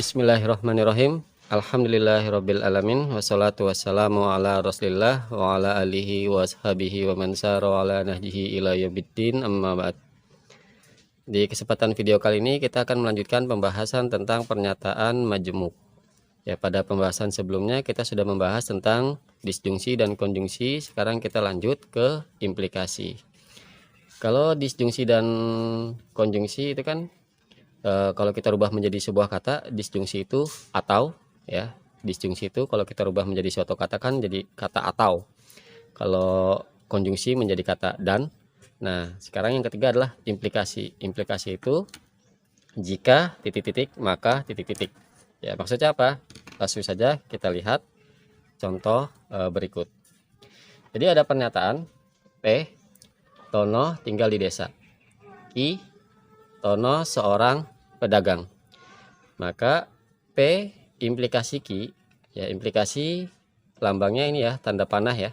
Bismillahirrahmanirrahim. Alhamdulillahirabbil alamin wassalatu wassalamu ala Rasulillah wa ala alihi wa ashabihi wa man sara ala nahjihi ila yaumiddin, amma ba'd. Di kesempatan video kali ini kita akan melanjutkan pembahasan tentang pernyataan majemuk. Ya, pada pembahasan sebelumnya kita sudah membahas tentang disjungsi dan konjungsi. Sekarang kita lanjut ke implikasi. Kalau disjungsi dan konjungsi itu kan kalau kita rubah menjadi sebuah kata, disjungsi itu atau, ya. Disjungsi itu kalau kita rubah menjadi suatu kata kan jadi kata atau. Kalau konjungsi menjadi kata dan. Nah, sekarang yang ketiga adalah implikasi. Implikasi itu jika titik-titik maka titik-titik. Ya, maksudnya apa? Langsung saja kita lihat contoh berikut. Jadi ada pernyataan P, Tono tinggal di desa. I, Tono seorang pedagang. Maka P implikasi Q, ya, implikasi lambangnya ini ya, tanda panah ya.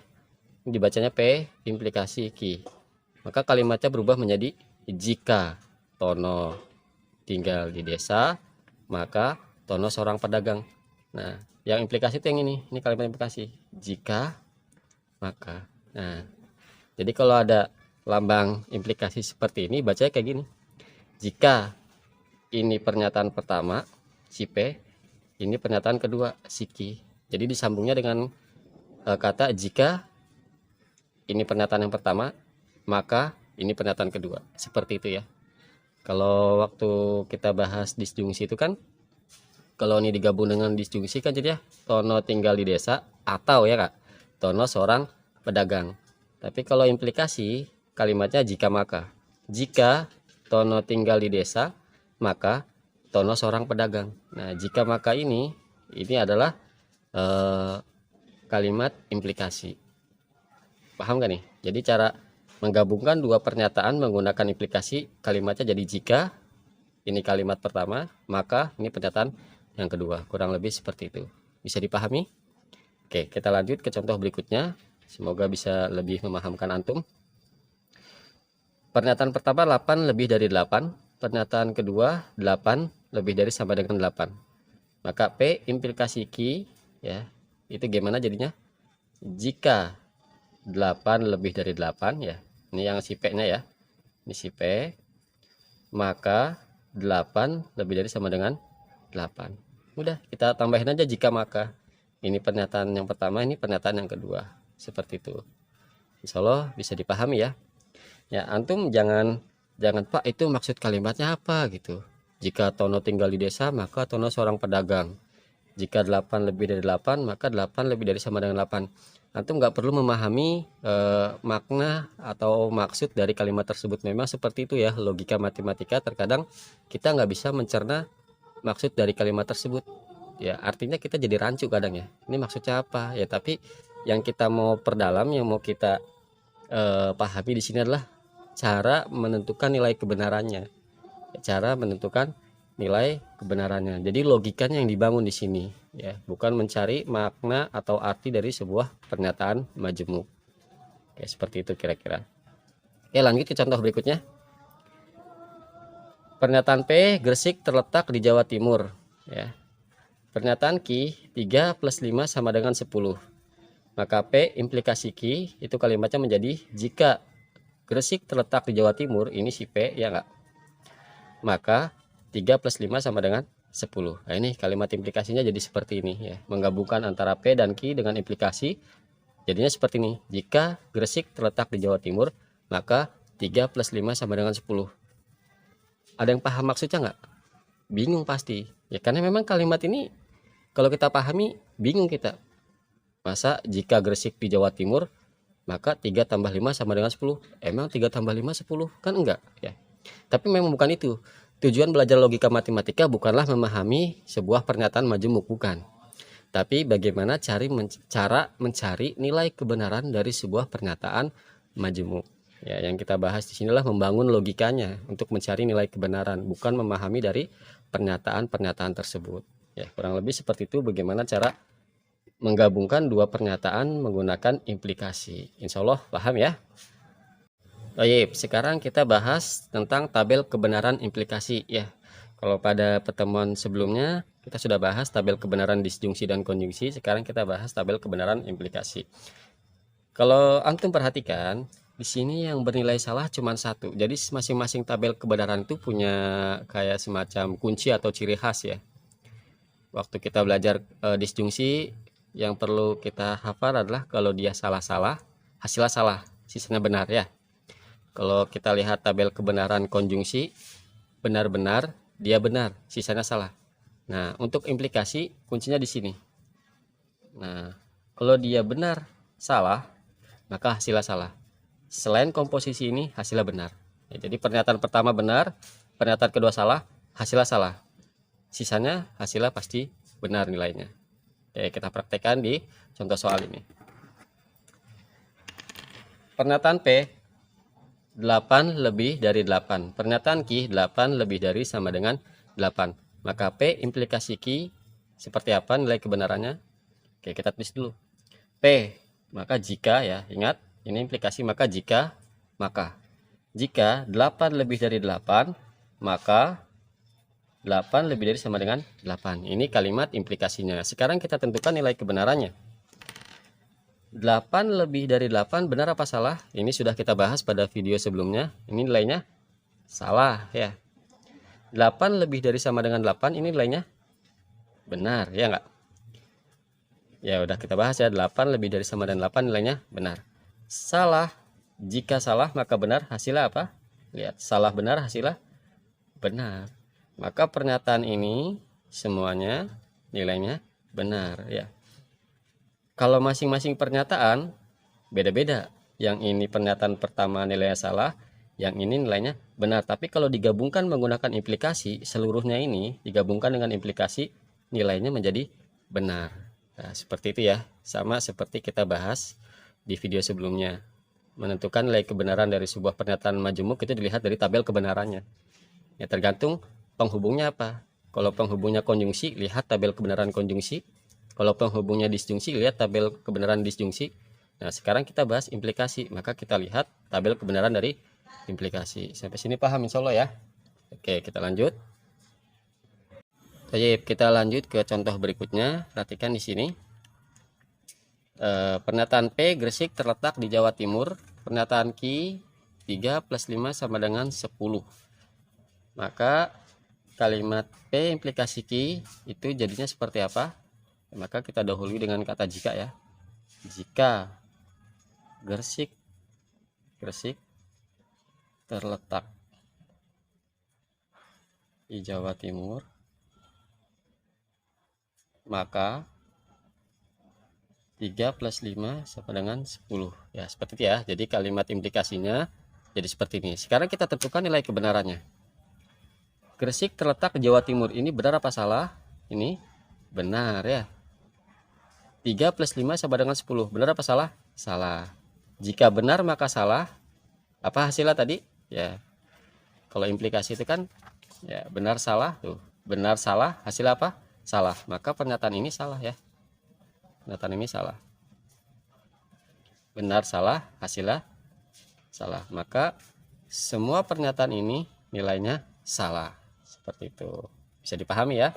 Ini dibacanya P implikasi Q. Maka kalimatnya berubah menjadi jika Tono tinggal di desa, maka Tono seorang pedagang. Nah, yang implikasi itu yang ini kalimat implikasi. Jika, maka. Nah, jadi kalau ada lambang implikasi seperti ini, bacanya kayak gini. Jika ini pernyataan pertama, si P, ini pernyataan kedua, si Q. Jadi disambungnya dengan kata jika ini pernyataan yang pertama, maka ini pernyataan kedua. Seperti itu ya. Kalau waktu kita bahas disjungsi itu kan, kalau ini digabung dengan disjungsi kan jadi ya, Tono tinggal di desa atau ya Kak, Tono seorang pedagang. Tapi kalau implikasi, kalimatnya jika maka. Jika Tono tinggal di desa, maka Tono seorang pedagang. Nah, jika maka ini adalah kalimat implikasi. Paham gak nih? Jadi cara menggabungkan dua pernyataan menggunakan implikasi, kalimatnya jadi jika, ini kalimat pertama, maka ini pernyataan yang kedua. Kurang lebih seperti itu. Bisa dipahami? Oke, kita lanjut ke contoh berikutnya. Semoga bisa lebih memahamkan antum. Pernyataan pertama 8 lebih dari 8. Pernyataan kedua 8 lebih dari sama dengan 8. Maka P implikasi Q, ya, itu gimana jadinya? Jika 8 lebih dari 8, ya, ini yang si P nya ya, ini si P, maka 8 lebih dari sama dengan 8. Udah, kita tambahin aja jika maka. Ini pernyataan yang pertama, ini pernyataan yang kedua. Seperti itu. Insya Allah bisa dipahami ya. Ya, antum jangan Pak, itu maksud kalimatnya apa gitu. Jika Tono tinggal di desa, maka Tono seorang pedagang. Jika 8 lebih dari 8, maka 8 lebih dari sama dengan 8. Antum nggak perlu memahami makna atau maksud dari kalimat tersebut. Memang seperti itu ya, logika matematika. Terkadang kita nggak bisa mencerna maksud dari kalimat tersebut. Ya, artinya kita jadi rancu kadang ya. Ini maksudnya apa? Ya, tapi yang kita mau perdalam, yang mau kita pahami di sini adalah cara menentukan nilai kebenarannya. Cara menentukan nilai kebenarannya. Jadi logikanya yang dibangun di sini ya, bukan mencari makna atau arti dari sebuah pernyataan majemuk. Oke, seperti itu kira-kira. Oke, lanjut ke contoh berikutnya. Pernyataan P, Gresik terletak di Jawa Timur ya. Pernyataan Q, 3 plus 5 sama dengan 10. Maka P implikasi Q itu kalimatnya menjadi jika Gresik terletak di Jawa Timur, ini si P ya enggak, maka 3 plus 5 sama dengan 10. Nah, ini kalimat implikasinya jadi seperti ini ya. Menggabungkan antara P dan Q dengan implikasi jadinya seperti ini. Jika Gresik terletak di Jawa Timur, maka 3 plus 5 sama dengan 10. Ada yang paham maksudnya nggak? Bingung pasti. Ya, karena memang kalimat ini kalau kita pahami bingung kita. Masa jika Gresik di Jawa Timur, maka 3 tambah 5 sama dengan 10. Emang 3 tambah 5 10? Kan enggak ya. Tapi memang bukan itu. Tujuan belajar logika matematika bukanlah memahami sebuah pernyataan majemuk, bukan. Tapi bagaimana cara mencari nilai kebenaran dari sebuah pernyataan majemuk. Ya, yang kita bahas di sinilah membangun logikanya untuk mencari nilai kebenaran, bukan memahami dari pernyataan-pernyataan tersebut. Ya, kurang lebih seperti itu bagaimana cara menggabungkan dua pernyataan menggunakan implikasi. Insya Allah paham ya. Baik, sekarang kita bahas tentang tabel kebenaran implikasi ya. Kalau pada pertemuan sebelumnya kita sudah bahas tabel kebenaran disjungsi dan konjungsi, sekarang kita bahas tabel kebenaran implikasi. Kalau antum perhatikan, di sini yang bernilai salah cuma satu. Jadi masing-masing tabel kebenaran itu punya kayak semacam kunci atau ciri khas ya. Waktu kita belajar disjungsi, yang perlu kita hafal adalah kalau dia salah-salah, hasilnya salah, sisanya benar ya. Kalau kita lihat tabel kebenaran konjungsi, benar-benar dia benar, sisanya salah. Nah, untuk implikasi kuncinya di sini. Nah, kalau dia benar salah, maka hasilnya salah. Selain komposisi ini, hasilnya benar. Ya, jadi pernyataan pertama benar, pernyataan kedua salah, hasilnya salah. Sisanya hasilnya pasti benar nilainya. Oke, kita praktekkan di contoh soal ini. Pernyataan P, 8 lebih dari 8. Pernyataan Q, 8 lebih dari sama dengan 8. Maka P implikasi Q seperti apa nilai kebenarannya? Oke, kita tulis dulu. P, maka jika ya, ingat ini implikasi maka jika, jika 8 lebih dari 8, maka 8 lebih dari sama dengan 8. Ini kalimat implikasinya. Sekarang kita tentukan nilai kebenarannya. 8 lebih dari 8 benar apa salah? Ini sudah kita bahas pada video sebelumnya. Ini nilainya salah ya. 8 lebih dari sama dengan 8 ini nilainya benar ya enggak? Ya udah kita bahas ya, 8 lebih dari sama dengan 8 nilainya benar. Salah, jika salah maka benar, hasilnya apa? Lihat, salah benar hasilnya benar. Maka pernyataan ini semuanya nilainya benar ya. Kalau masing-masing pernyataan beda-beda. Yang ini pernyataan pertama nilainya salah, yang ini nilainya benar. Tapi kalau digabungkan menggunakan implikasi, seluruhnya ini digabungkan dengan implikasi, nilainya menjadi benar. Nah, seperti itu ya. Sama seperti kita bahas di video sebelumnya. Menentukan nilai kebenaran dari sebuah pernyataan majemuk itu dilihat dari tabel kebenarannya. Ya tergantung penghubungnya apa. Kalau penghubungnya konjungsi, lihat tabel kebenaran konjungsi. Kalau penghubungnya disjungsi, lihat tabel kebenaran disjungsi. Nah, sekarang kita bahas implikasi, maka kita lihat tabel kebenaran dari implikasi. Sampai sini paham insya Allah ya. Oke, kita lanjut. Baik, kita lanjut ke contoh berikutnya. Perhatikan di sini. Pernyataan P, Gresik terletak di Jawa Timur. Pernyataan Q, 3 plus 5 sama dengan 10. Maka kalimat P implikasi Q itu jadinya seperti apa? Maka kita dahului dengan kata jika ya. Jika Gresik terletak di Jawa Timur, maka 3 plus 5 sama dengan 10. Ya, seperti itu ya. Jadi kalimat implikasinya jadi seperti ini. Sekarang kita tentukan nilai kebenarannya. Gresik terletak di Jawa Timur. Ini benar apa salah? Ini benar ya. 3 plus 5 sama dengan 10. Benar apa salah? Salah. Jika benar maka salah. Apa hasilnya tadi? Ya. Kalau implikasi itu kan ya benar salah tuh. Benar salah, hasil apa? Salah. Maka pernyataan ini salah ya. Pernyataan ini salah. Benar salah, hasilnya salah. Maka semua pernyataan ini nilainya salah. Seperti itu. Bisa dipahami ya.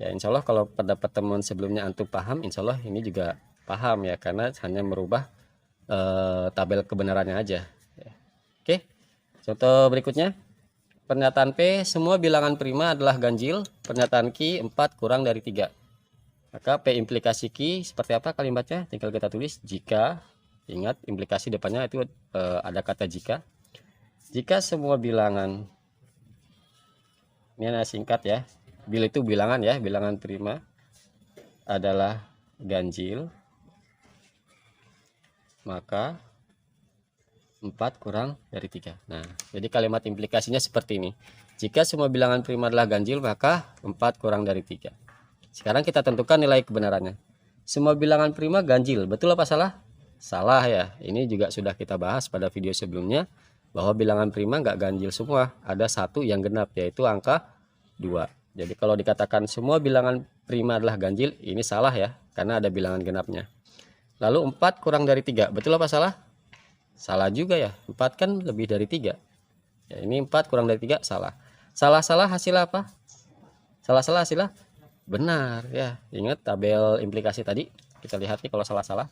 Ya insya Allah kalau pada pertemuan sebelumnya antum paham, insya Allah ini juga paham ya, karena hanya merubah tabel kebenarannya aja ya. Oke, contoh berikutnya. Pernyataan P, semua bilangan prima adalah ganjil. Pernyataan Q, 4 kurang dari 3. Maka P implikasi Q seperti apa kalimatnya? Tinggal kita tulis jika. Ingat implikasi depannya itu ada kata jika. Jika semua bilangan, ini ada singkat ya, bil itu bilangan ya, bilangan prima adalah ganjil, maka 4 kurang dari 3. Nah, jadi kalimat implikasinya seperti ini. Jika semua bilangan prima adalah ganjil, maka 4 kurang dari 3. Sekarang kita tentukan nilai kebenarannya. Semua bilangan prima ganjil, betul apa salah? Salah ya. Ini juga sudah kita bahas pada video sebelumnya, bahwa bilangan prima nggak ganjil semua. Ada satu yang genap, yaitu angka 2. Jadi kalau dikatakan semua bilangan prima adalah ganjil, ini salah ya, karena ada bilangan genapnya. Lalu 4 kurang dari 3, betul apa salah? Salah juga ya, 4 kan lebih dari 3. Ya, ini 4 kurang dari 3 salah. Salah-salah hasil apa? Salah-salah hasilnya benar ya. Ingat tabel implikasi tadi, kita lihat nih kalau salah-salah.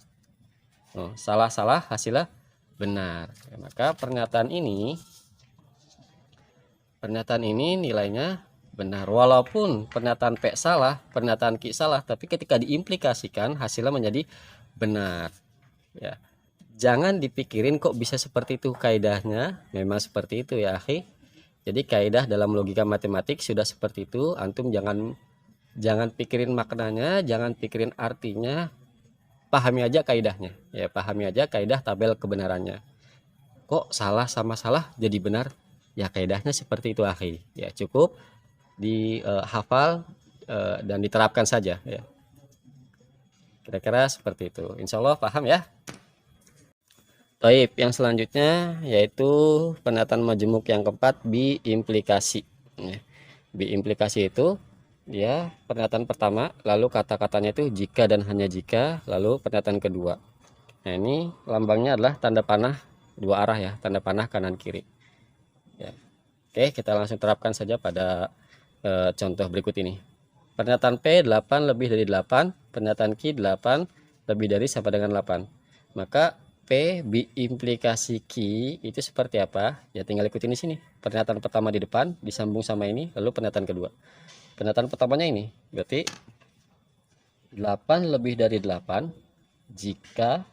Salah-salah hasilnya benar. Ya, maka pernyataan ini nilainya benar. Walaupun pernyataan P salah, pernyataan Q salah, tapi ketika diimplikasikan hasilnya menjadi benar. Ya. Jangan dipikirin kok bisa seperti itu kaidahnya, memang seperti itu ya, akhi. Jadi kaidah dalam logika matematik sudah seperti itu, antum jangan pikirin maknanya, jangan pikirin artinya, pahami aja kaidahnya. Ya, pahami aja kaidah tabel kebenarannya. Kok salah sama salah jadi benar? Ya kaidahnya seperti itu, akhi. Ya cukup dihafal dan diterapkan saja ya. Kira-kira seperti itu. Insya Allah paham ya. Taib, yang selanjutnya yaitu penataan majemuk yang keempat, biimplikasi. Biimplikasi itu dia pernyataan pertama, lalu kata-katanya itu jika dan hanya jika, lalu pernyataan kedua. Nah ini lambangnya adalah tanda panah dua arah ya, tanda panah kanan kiri. Ya. Oke, kita langsung terapkan saja pada contoh berikut ini. Pernyataan P 8 lebih dari 8, pernyataan Q 8 lebih dari sama dengan 8. Maka P biimplikasi Q itu seperti apa? Ya tinggal ikutin di sini. Pernyataan pertama di depan disambung sama ini, lalu pernyataan kedua. Pernyataan pertamanya ini, berarti 8 lebih dari 8 jika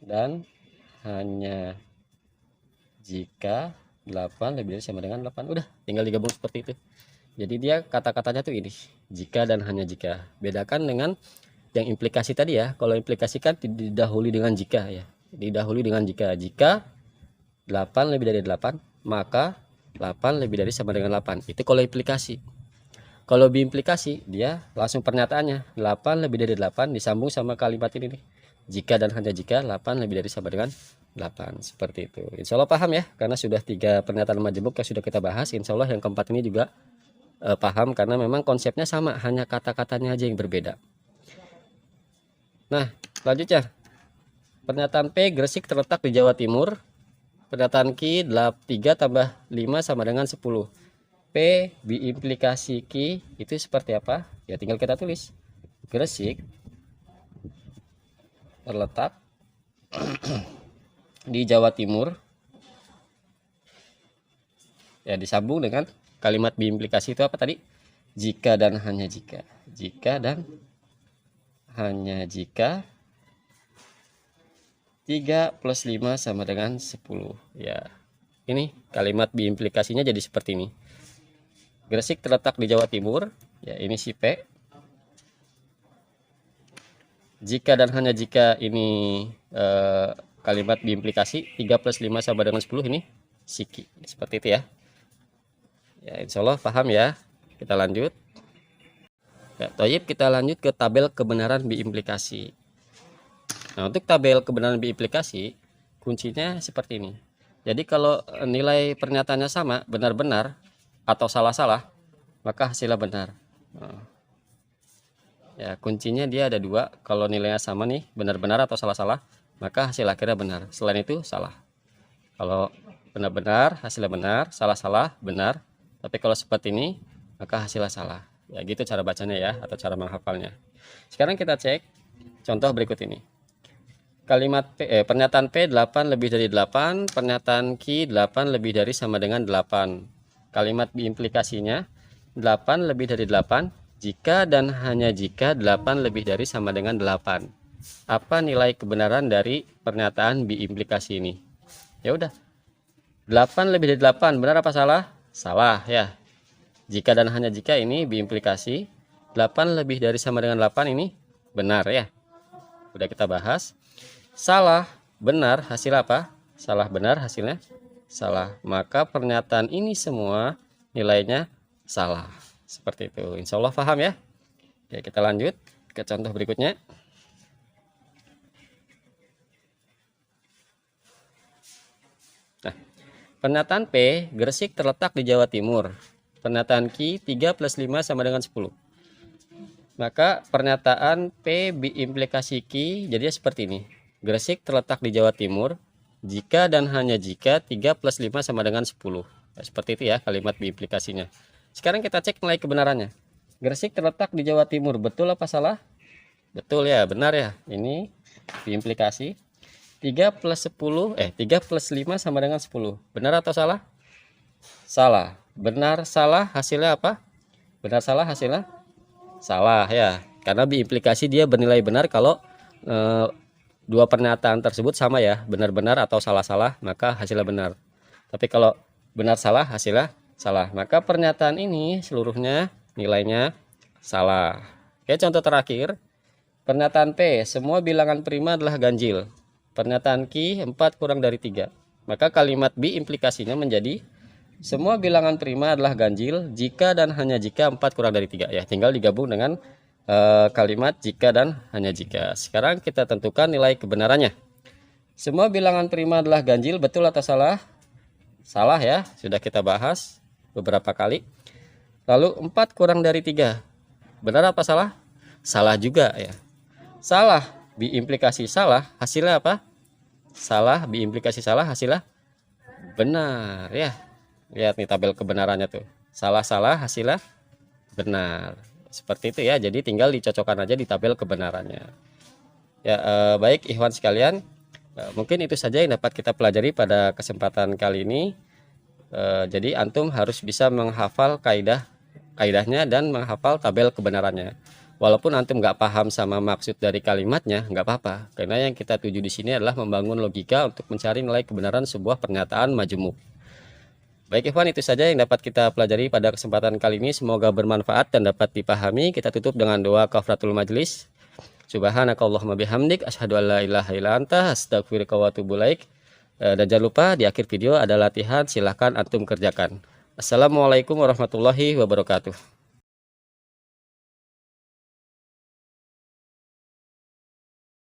dan hanya jika 8 lebih dari sama dengan 8. Udah, tinggal digabung seperti itu. Jadi dia kata-katanya tuh ini, jika dan hanya jika. Bedakan dengan yang implikasi tadi ya. Kalau implikasi kan didahului dengan jika ya. Didahului dengan jika. Jika 8 lebih dari 8, maka 8 lebih dari sama dengan 8. Itu kalau implikasi. Kalau biimplikasi, dia langsung pernyataannya. 8 lebih dari 8 disambung sama kalimat ini nih. Jika dan hanya jika 8 lebih dari sama dengan 8. Seperti itu. Insya Allah paham ya. Karena sudah 3 pernyataan majemuk yang sudah kita bahas. Insya Allah yang keempat ini juga paham. Karena memang konsepnya sama. Hanya kata-katanya aja yang berbeda. Nah, selanjutnya pernyataan P Gresik terletak di Jawa Timur. Pernyataan Q 3 tambah 5 sama dengan 10. P biimplikasi Q itu seperti apa? Ya tinggal kita tulis. Gresik terletak di Jawa Timur. Ya disambung dengan kalimat biimplikasi itu apa tadi? Jika dan hanya jika. Jika dan hanya jika 3 plus 5 sama dengan 10 ya. Ini kalimat biimplikasinya jadi seperti ini. Gresik terletak di Jawa Timur ya, ini si P. Jika dan hanya jika ini kalimat biimplikasi 3 plus 5 sama dengan 10 ini si Q. Seperti itu ya. Ya insya Allah paham ya. Kita lanjut. Ya, toyib, kita lanjut ke tabel kebenaran biimplikasi. Nah, untuk tabel kebenaran biimplikasi, kuncinya seperti ini. Jadi kalau nilai pernyataannya sama, benar-benar atau salah-salah, maka hasilnya benar. Nah, ya, kuncinya dia ada dua. Kalau nilainya sama nih, benar-benar atau salah-salah, maka hasil akhirnya benar. Selain itu, salah. Kalau benar-benar, hasilnya benar, salah-salah, benar. Tapi kalau seperti ini, maka hasilnya salah. Ya gitu cara bacanya ya, atau cara menghafalnya. Sekarang kita cek contoh berikut ini. Kalimat pernyataan P 8 lebih dari 8, pernyataan Q 8 lebih dari sama dengan 8. Kalimat biimplikasinya 8 lebih dari 8 jika dan hanya jika 8 lebih dari sama dengan 8. Apa nilai kebenaran dari pernyataan biimplikasi ini? Ya udah. 8 lebih dari 8 benar apa salah? Salah ya. Jika dan hanya jika ini biimplikasi 8 lebih dari sama dengan 8 ini benar ya. Udah kita bahas. Salah, benar, hasil apa? Salah, benar, hasilnya salah. Maka pernyataan ini semua nilainya salah. Seperti itu. Insya Allah paham ya. Ya kita lanjut ke contoh berikutnya. Nah, pernyataan P Gresik terletak di Jawa Timur. Pernyataan Q 3 plus 5 sama dengan 10. Maka pernyataan P biimplikasi Q jadinya seperti ini. Gresik terletak di Jawa Timur jika dan hanya jika 3 plus 5 sama dengan 10. Nah, seperti itu ya kalimat biimplikasinya. Sekarang kita cek nilai kebenarannya. Gresik terletak di Jawa Timur, betul apa salah? Betul ya, benar ya. Ini diimplikasi 3 plus 10, 3 plus 5 sama dengan 10. Benar atau salah? Salah. Benar salah hasilnya apa? Benar salah hasilnya? Salah ya. Karena diimplikasi dia bernilai benar kalau dua pernyataan tersebut sama ya, benar-benar atau salah-salah, maka hasilnya benar. Tapi kalau benar salah hasilnya salah, maka pernyataan ini seluruhnya nilainya salah. Oke, contoh terakhir. Pernyataan P, semua bilangan prima adalah ganjil. Pernyataan Q, 4 kurang dari 3. Maka kalimat B implikasinya menjadi semua bilangan prima adalah ganjil jika dan hanya jika 4 kurang dari 3 ya. Tinggal digabung dengan kalimat jika dan hanya jika. Sekarang kita tentukan nilai kebenarannya. Semua bilangan prima adalah ganjil, betul atau salah? Salah ya, sudah kita bahas beberapa kali. Lalu 4 kurang dari 3. Benar apa salah? Salah juga ya. Salah, biimplikasi salah, hasilnya apa? Salah, biimplikasi salah, hasilnya benar ya. Lihat nih tabel kebenarannya tuh. Salah-salah, hasilnya benar. Seperti itu ya. Jadi tinggal dicocokkan aja di tabel kebenarannya. Ya, baik ikhwan sekalian. Mungkin itu saja yang dapat kita pelajari pada kesempatan kali ini. Jadi antum harus bisa menghafal kaidahnya dan menghafal tabel kebenarannya. Walaupun antum nggak paham sama maksud dari kalimatnya, nggak apa-apa. Karena yang kita tuju di sini adalah membangun logika untuk mencari nilai kebenaran sebuah pernyataan majemuk. Baik ikhwan, itu saja yang dapat kita pelajari pada kesempatan kali ini. Semoga bermanfaat dan dapat dipahami. Kita tutup dengan doa kafaratul majlis. Subhanakallahumma bihamdik asyhadu an la ilaha illa anta astaghfiruka wa atubu ilaik. Dan jangan lupa di akhir video ada latihan, silahkan antum kerjakan. Assalamualaikum warahmatullahi wabarakatuh.